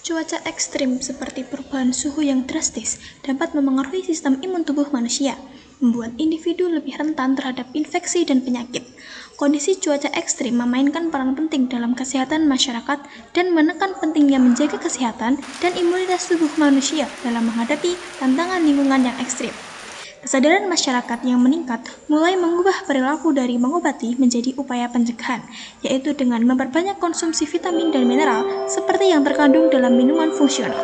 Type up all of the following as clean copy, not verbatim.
Cuaca ekstrim seperti perubahan suhu yang drastis dapat memengaruhi sistem imun tubuh manusia, membuat individu lebih rentan terhadap infeksi dan penyakit. Kondisi cuaca ekstrim memainkan peran penting dalam kesehatan masyarakat dan menekan pentingnya menjaga kesehatan dan imunitas tubuh manusia dalam menghadapi tantangan lingkungan yang ekstrim. Kesadaran masyarakat yang meningkat mulai mengubah perilaku dari mengobati menjadi upaya pencegahan, yaitu dengan memperbanyak konsumsi vitamin dan mineral seperti yang terkandung dalam minuman fungsional.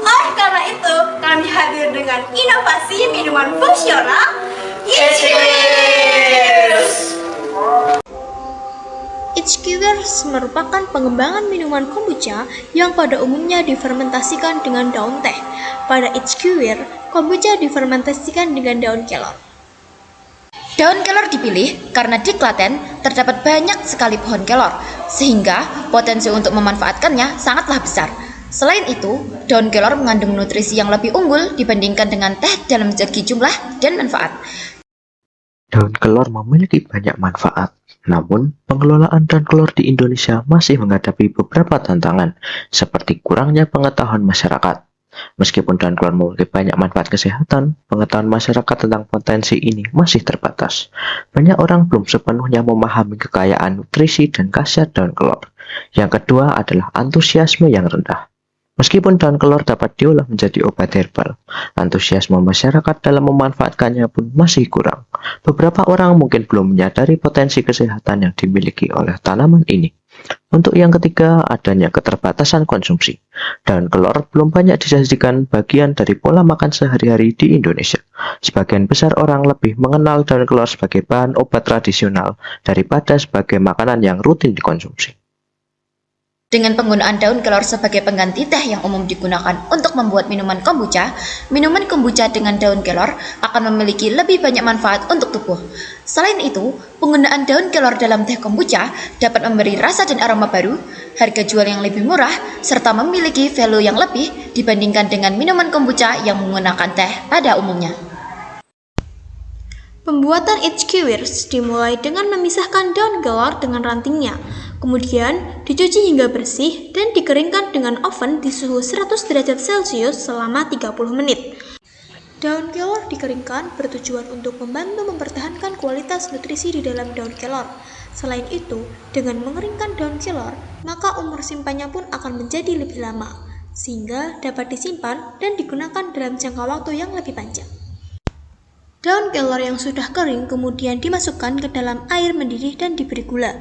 Oleh karena itu, kami hadir dengan inovasi minuman fungsional Itchkewers! Itchkewers merupakan pengembangan minuman kombucha yang pada umumnya difermentasikan dengan daun teh. Pada Itchkewers, kombucha difermentasikan dengan daun kelor. Daun kelor dipilih karena di Klaten terdapat banyak sekali pohon kelor, sehingga potensi untuk memanfaatkannya sangatlah besar. Selain itu, daun kelor mengandung nutrisi yang lebih unggul dibandingkan dengan teh dalam segi jumlah dan manfaat. Daun kelor memiliki banyak manfaat, namun pengelolaan daun kelor di Indonesia masih menghadapi beberapa tantangan, seperti kurangnya pengetahuan masyarakat. Meskipun daun kelor memiliki banyak manfaat kesehatan, pengetahuan masyarakat tentang potensi ini masih terbatas. Banyak orang belum sepenuhnya memahami kekayaan nutrisi dan khasiat daun kelor. Yang kedua adalah antusiasme yang rendah. Meskipun daun kelor dapat diolah menjadi obat herbal, antusiasme masyarakat dalam memanfaatkannya pun masih kurang. Beberapa orang mungkin belum menyadari potensi kesehatan yang dimiliki oleh tanaman ini. Untuk yang ketiga, adanya keterbatasan konsumsi. Daun kelor belum banyak disajikan bagian dari pola makan sehari-hari di Indonesia. Sebagian besar orang lebih mengenal daun kelor sebagai bahan obat tradisional daripada sebagai makanan yang rutin dikonsumsi. Dengan penggunaan daun kelor sebagai pengganti teh yang umum digunakan untuk membuat minuman kombucha dengan daun kelor akan memiliki lebih banyak manfaat untuk tubuh. Selain itu, penggunaan daun kelor dalam teh kombucha dapat memberi rasa dan aroma baru, harga jual yang lebih murah, serta memiliki value yang lebih dibandingkan dengan minuman kombucha yang menggunakan teh pada umumnya. Pembuatan Itchkewers dimulai dengan memisahkan daun kelor dengan rantingnya, kemudian dicuci hingga bersih dan dikeringkan dengan oven di suhu 100 derajat Celcius selama 30 menit. Daun kelor dikeringkan bertujuan untuk membantu mempertahankan kualitas nutrisi di dalam daun kelor. Selain itu, dengan mengeringkan daun kelor, maka umur simpannya pun akan menjadi lebih lama, sehingga dapat disimpan dan digunakan dalam jangka waktu yang lebih panjang. Daun kelor yang sudah kering kemudian dimasukkan ke dalam air mendidih dan diberi gula.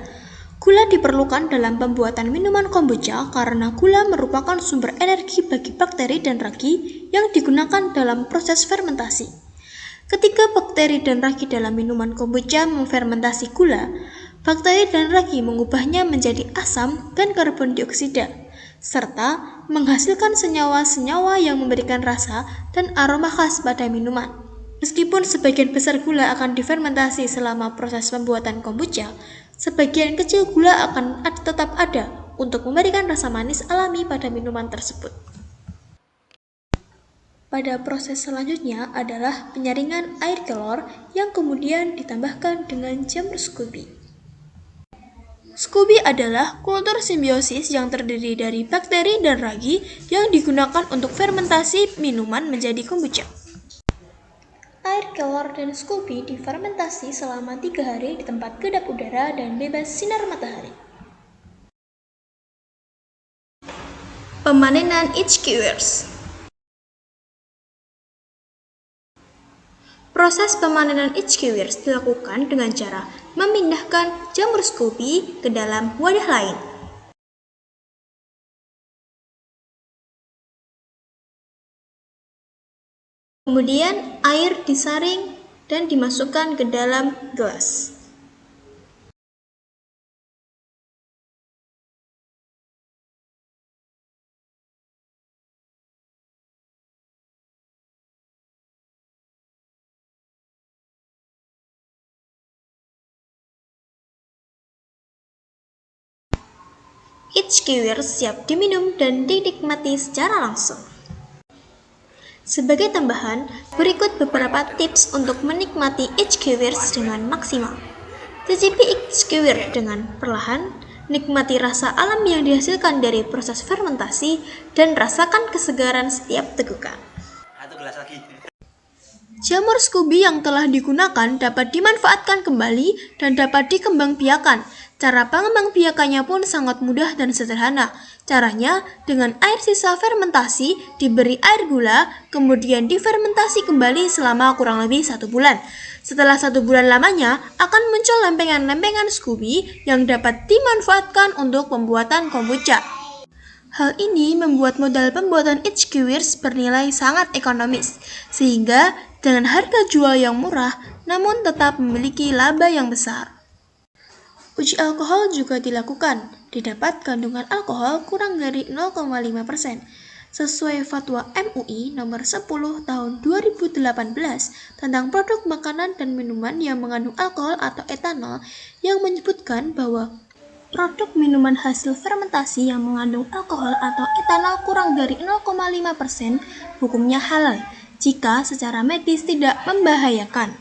Gula diperlukan dalam pembuatan minuman kombucha karena gula merupakan sumber energi bagi bakteri dan ragi yang digunakan dalam proses fermentasi. Ketika bakteri dan ragi dalam minuman kombucha memfermentasi gula, bakteri dan ragi mengubahnya menjadi asam dan karbon dioksida, serta menghasilkan senyawa-senyawa yang memberikan rasa dan aroma khas pada minuman. Meskipun sebagian besar gula akan difermentasi selama proses pembuatan kombucha, sebagian kecil gula akan tetap ada untuk memberikan rasa manis alami pada minuman tersebut. Pada proses selanjutnya adalah penyaringan air kelor yang kemudian ditambahkan dengan jamur Scooby. Scooby adalah kultur simbiosis yang terdiri dari bakteri dan ragi yang digunakan untuk fermentasi minuman menjadi kombucha. Air kelor dan Scooby difermentasi selama 3 hari di tempat kedap udara dan bebas sinar matahari. Pemanenan Itchkewers. Proses pemanenan Itchkewers dilakukan dengan cara memindahkan jamur Scooby ke dalam wadah lain. Kemudian air disaring dan dimasukkan ke dalam gelas. HQWirs siap diminum dan dinikmati secara langsung. Sebagai tambahan, berikut beberapa tips untuk menikmati HQWirs dengan maksimal. Cicipi HQWirs dengan perlahan, nikmati rasa alam yang dihasilkan dari proses fermentasi, dan rasakan kesegaran setiap tegukan. Jamur Scooby yang telah digunakan dapat dimanfaatkan kembali dan dapat dikembangbiakan. Cara pengembangbiakannya pun sangat mudah dan sederhana. Caranya, dengan air sisa fermentasi diberi air gula, kemudian difermentasi kembali selama kurang lebih 1 bulan. Setelah 1 bulan lamanya, akan muncul lempengan-lempengan Scooby yang dapat dimanfaatkan untuk pembuatan kombucha. Hal ini membuat modal pembuatan HQWirs bernilai sangat ekonomis, sehingga dengan harga jual yang murah, namun tetap memiliki laba yang besar. Uji alkohol juga dilakukan, didapat kandungan alkohol kurang dari 0,5%, sesuai Fatwa MUI nomor 10 tahun 2018 tentang produk makanan dan minuman yang mengandung alkohol atau etanol yang menyebutkan bahwa produk minuman hasil fermentasi yang mengandung alkohol atau etanol kurang dari 0,5% hukumnya halal jika secara medis tidak membahayakan.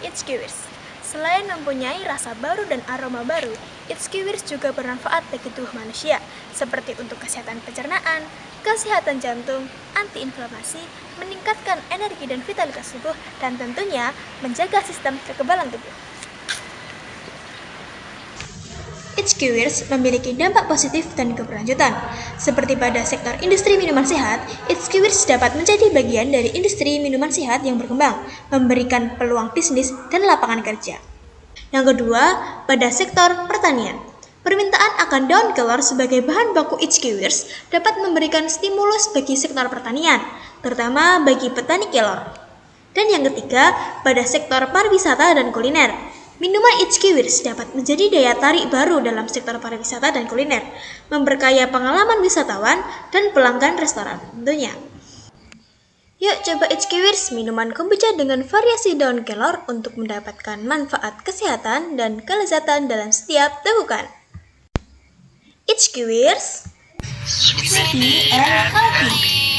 HQWirs. Selain mempunyai rasa baru dan aroma baru, HQWirs juga bermanfaat bagi tubuh manusia, seperti untuk kesehatan pencernaan, kesehatan jantung, antiinflamasi, meningkatkan energi dan vitalitas tubuh, dan tentunya menjaga sistem kekebalan tubuh. HQWirs memiliki dampak positif dan keberlanjutan. Seperti pada sektor industri minuman sehat, HQWirs dapat menjadi bagian dari industri minuman sehat yang berkembang, memberikan peluang bisnis dan lapangan kerja. Yang kedua, pada sektor pertanian. Permintaan akan daun kelor sebagai bahan baku HQWirs dapat memberikan stimulus bagi sektor pertanian, terutama bagi petani kelor. Dan yang ketiga, pada sektor pariwisata dan kuliner. Minuman HQWirs dapat menjadi daya tarik baru dalam sektor pariwisata dan kuliner, memperkaya pengalaman wisatawan dan pelanggan restoran tentunya. Yuk coba HQWirs, minuman kombucha dengan variasi daun kelor untuk mendapatkan manfaat kesehatan dan kelezatan dalam setiap tegukan. HQWirs, sweet and healthy.